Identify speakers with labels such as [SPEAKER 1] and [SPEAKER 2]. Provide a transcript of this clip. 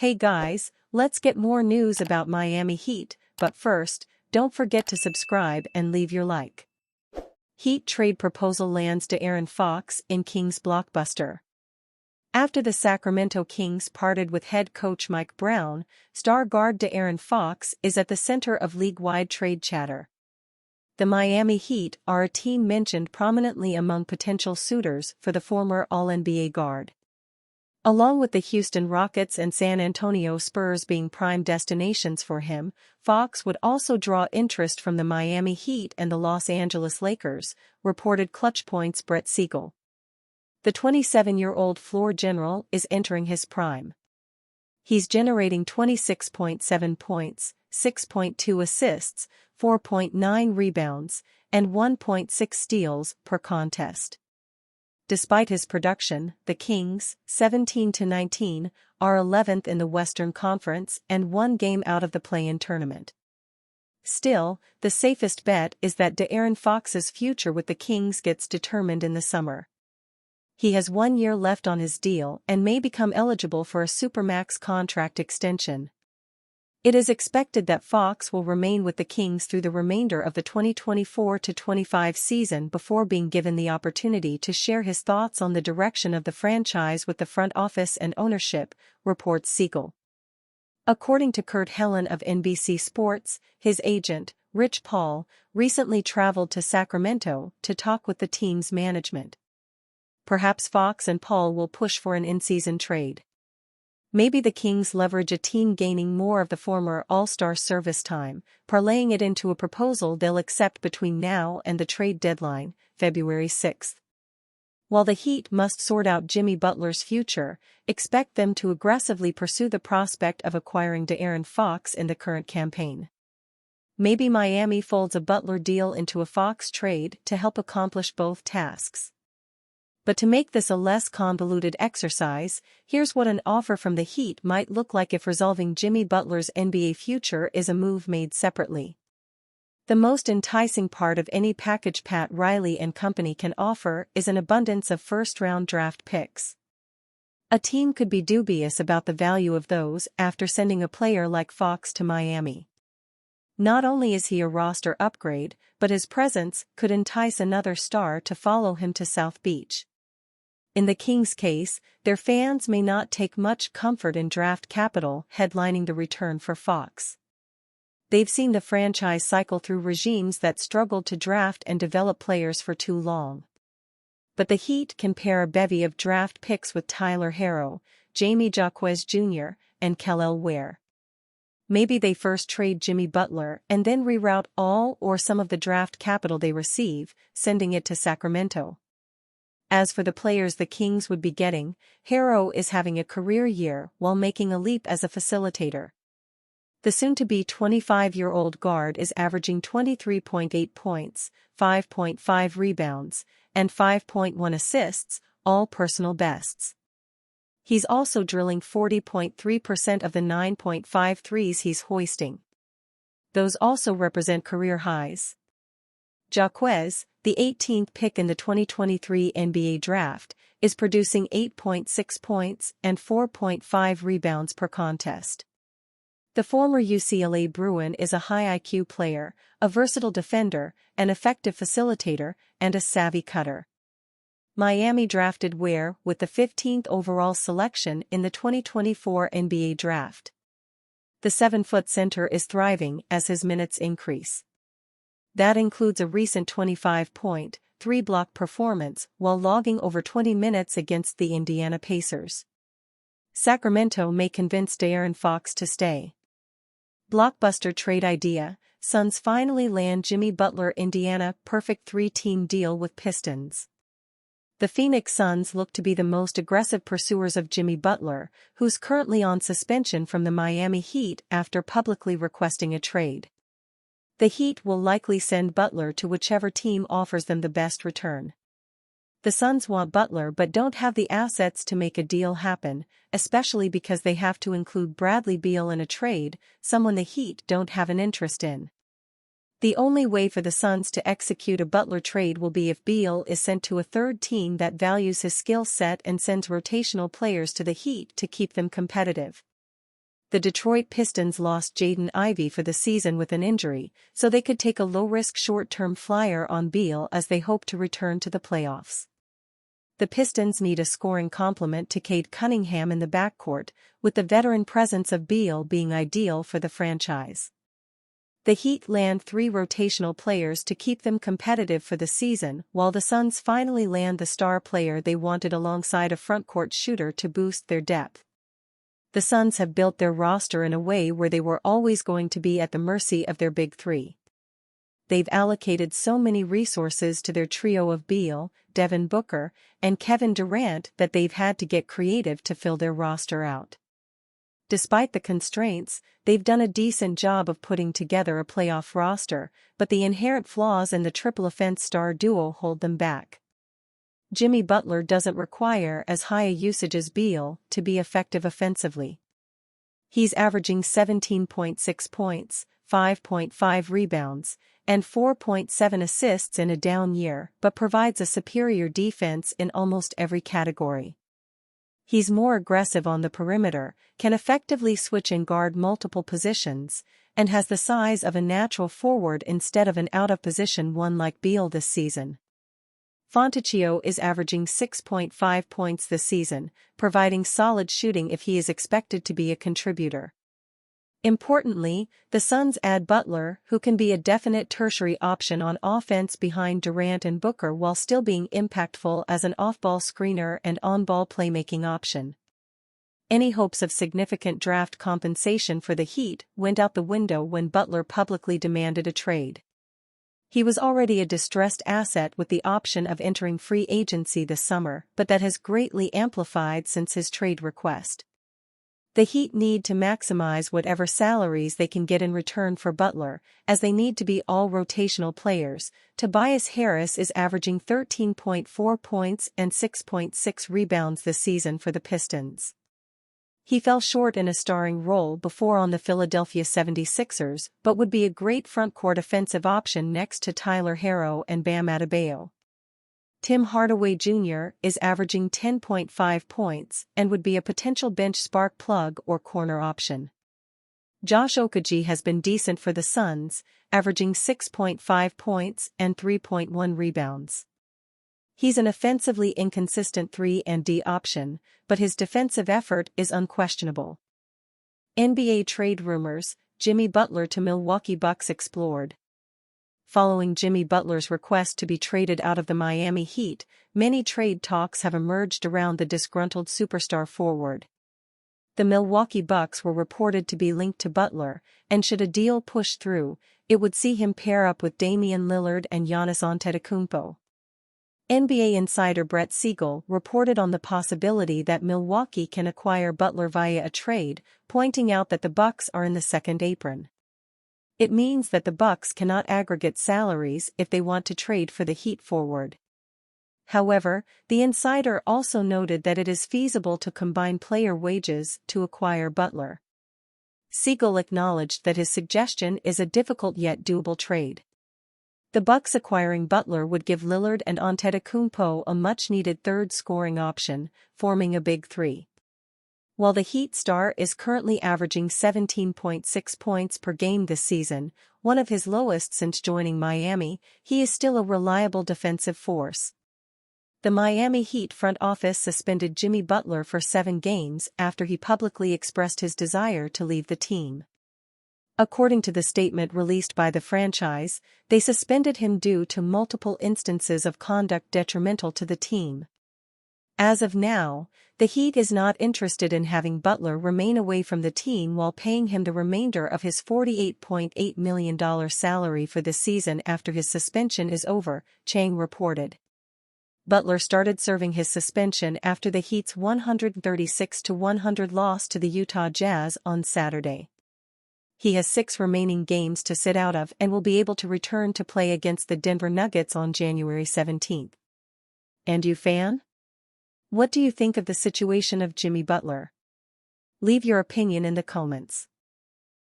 [SPEAKER 1] Hey guys, let's get more news about Miami Heat, but first, don't forget to subscribe and leave your like. Heat trade proposal lands De'Aaron Fox in Kings blockbuster. After the Sacramento Kings parted with head coach Mike Brown, star guard De'Aaron Fox is at the center of league-wide trade chatter. The Miami Heat are a team mentioned prominently among potential suitors for the former All-NBA guard. Along with the Houston Rockets and San Antonio Spurs being prime destinations for him, Fox would also draw interest from the Miami Heat and the Los Angeles Lakers, reported ClutchPoint's Brett Siegel. The 27-year-old floor general is entering his prime. He's generating 26.7 points, 6.2 assists, 4.9 rebounds, and 1.6 steals per contest. Despite his production, the Kings, 17-19, are 11th in the Western Conference and one game out of the play-in tournament. Still, the safest bet is that De'Aaron Fox's future with the Kings gets determined in the summer. He has 1 year left on his deal and may become eligible for a Supermax contract extension. It is expected that Fox will remain with the Kings through the remainder of the 2024-25 season before being given the opportunity to share his thoughts on the direction of the franchise with the front office and ownership, reports Siegel. According to Kurt Helin of NBC Sports, his agent, Rich Paul, recently traveled to Sacramento to talk with the team's management. Perhaps Fox and Paul will push for an in-season trade. Maybe the Kings leverage a team gaining more of the former All-Star service time, parlaying it into a proposal they'll accept between now and the trade deadline, February 6. While the Heat must sort out Jimmy Butler's future, expect them to aggressively pursue the prospect of acquiring De'Aaron Fox in the current campaign. Maybe Miami folds a Butler deal into a Fox trade to help accomplish both tasks. But to make this a less convoluted exercise, here's what an offer from the Heat might look like if resolving Jimmy Butler's NBA future is a move made separately. The most enticing part of any package Pat Riley and company can offer is an abundance of first-round draft picks. A team could be dubious about the value of those after sending a player like Fox to Miami. Not only is he a roster upgrade, but his presence could entice another star to follow him to South Beach. In the Kings' case, their fans may not take much comfort in draft capital headlining the return for Fox. They've seen the franchise cycle through regimes that struggled to draft and develop players for too long. But the Heat can pair a bevy of draft picks with Tyler Herro, Jamie Jaquez Jr., and Kel'el Ware. Maybe they first trade Jimmy Butler and then reroute all or some of the draft capital they receive, sending it to Sacramento. As for the players the Kings would be getting, Herro is having a career year while making a leap as a facilitator. The soon-to-be 25-year-old guard is averaging 23.8 points, 5.5 rebounds, and 5.1 assists, all personal bests. He's also drilling 40.3% of the 9.5 threes he's hoisting. Those also represent career highs. Jaquez, the 18th pick in the 2023 NBA Draft, is producing 8.6 points and 4.5 rebounds per contest. The former UCLA Bruin is a high IQ player, a versatile defender, an effective facilitator, and a savvy cutter. Miami drafted Ware with the 15th overall selection in the 2024 NBA Draft. The 7-foot center is thriving as his minutes increase. That includes a recent 25-point, 3-block performance while logging over 20 minutes against the Indiana Pacers. Sacramento may convince De'Aaron Fox to stay. Blockbuster trade idea: Suns finally land Jimmy Butler. Indiana perfect 3-team deal with Pistons. The Phoenix Suns look to be the most aggressive pursuers of Jimmy Butler, who's currently on suspension from the Miami Heat after publicly requesting a trade. The Heat will likely send Butler to whichever team offers them the best return. The Suns want Butler but don't have the assets to make a deal happen, especially because they have to include Bradley Beal in a trade, someone the Heat don't have an interest in. The only way for the Suns to execute a Butler trade will be if Beal is sent to a third team that values his skill set and sends rotational players to the Heat to keep them competitive. the Detroit Pistons lost Jaden Ivey for the season with an injury, so they could take a low-risk short-term flyer on Beal as they hope to return to the playoffs. The Pistons need a scoring complement to Cade Cunningham in the backcourt, with the veteran presence of Beal being ideal for the franchise. The Heat land 3 rotational players to keep them competitive for the season, while the Suns finally land the star player they wanted alongside a frontcourt shooter to boost their depth. The Suns have built their roster in a way where they were always going to be at the mercy of their big three. They've allocated so many resources to their trio of Beal, Devin Booker, and Kevin Durant that they've had to get creative to fill their roster out. Despite the constraints, they've done a decent job of putting together a playoff roster, but the inherent flaws in the triple offense star duo hold them back. Jimmy Butler doesn't require as high a usage as Beal to be effective offensively. He's averaging 17.6 points, 5.5 rebounds, and 4.7 assists in a down year, but provides a superior defense in almost every category. He's more aggressive on the perimeter, can effectively switch and guard multiple positions, and has the size of a natural forward instead of an out-of-position one like Beal this season. Fontecchio is averaging 6.5 points this season, providing solid shooting if he is expected to be a contributor. Importantly, the Suns add Butler, who can be a definite tertiary option on offense behind Durant and Booker while still being impactful as an off-ball screener and on-ball playmaking option. Any hopes of significant draft compensation for the Heat went out the window when Butler publicly demanded a trade. He was already a distressed asset with the option of entering free agency this summer, but that has greatly amplified since his trade request. The Heat need to maximize whatever salaries they can get in return for Butler, as they need to be all rotational players. Tobias Harris is averaging 13.4 points and 6.6 rebounds this season for the Pistons. He fell short in a starring role before on the Philadelphia 76ers, but would be a great frontcourt offensive option next to Tyler Herro and Bam Adebayo. Tim Hardaway Jr. is averaging 10.5 points and would be a potential bench spark plug or corner option. Josh Okogie has been decent for the Suns, averaging 6.5 points and 3.1 rebounds. He's an offensively inconsistent 3-and-D option, but his defensive effort is unquestionable. NBA trade rumors, Jimmy Butler to Milwaukee Bucks explored. Following Jimmy Butler's request to be traded out of the Miami Heat, many trade talks have emerged around the disgruntled superstar forward. The Milwaukee Bucks were reported to be linked to Butler, and should a deal push through, it would see him pair up with Damian Lillard and Giannis Antetokounmpo. NBA insider Brett Siegel reported on the possibility that Milwaukee can acquire Butler via a trade, pointing out that the Bucks are in the second apron. It means that the Bucks cannot aggregate salaries if they want to trade for the Heat forward. However, the insider also noted that it is feasible to combine player wages to acquire Butler. Siegel acknowledged that his suggestion is a difficult yet doable trade. The Bucks acquiring Butler would give Lillard and Antetokounmpo a much-needed third scoring option, forming a big three. While the Heat star is currently averaging 17.6 points per game this season, one of his lowest since joining Miami, he is still a reliable defensive force. The Miami Heat front office suspended Jimmy Butler for 7 games after he publicly expressed his desire to leave the team. According to the statement released by the franchise, they suspended him due to multiple instances of conduct detrimental to the team. As of now, the Heat is not interested in having Butler remain away from the team while paying him the remainder of his $48.8 million salary for the season after his suspension is over, Chang reported. Butler started serving his suspension after the Heat's 136-100 loss to the Utah Jazz on Saturday. He has 6 remaining games to sit out of and will be able to return to play against the Denver Nuggets on January 17. And you, fan? What do you think of the situation of Jimmy Butler? Leave your opinion in the comments.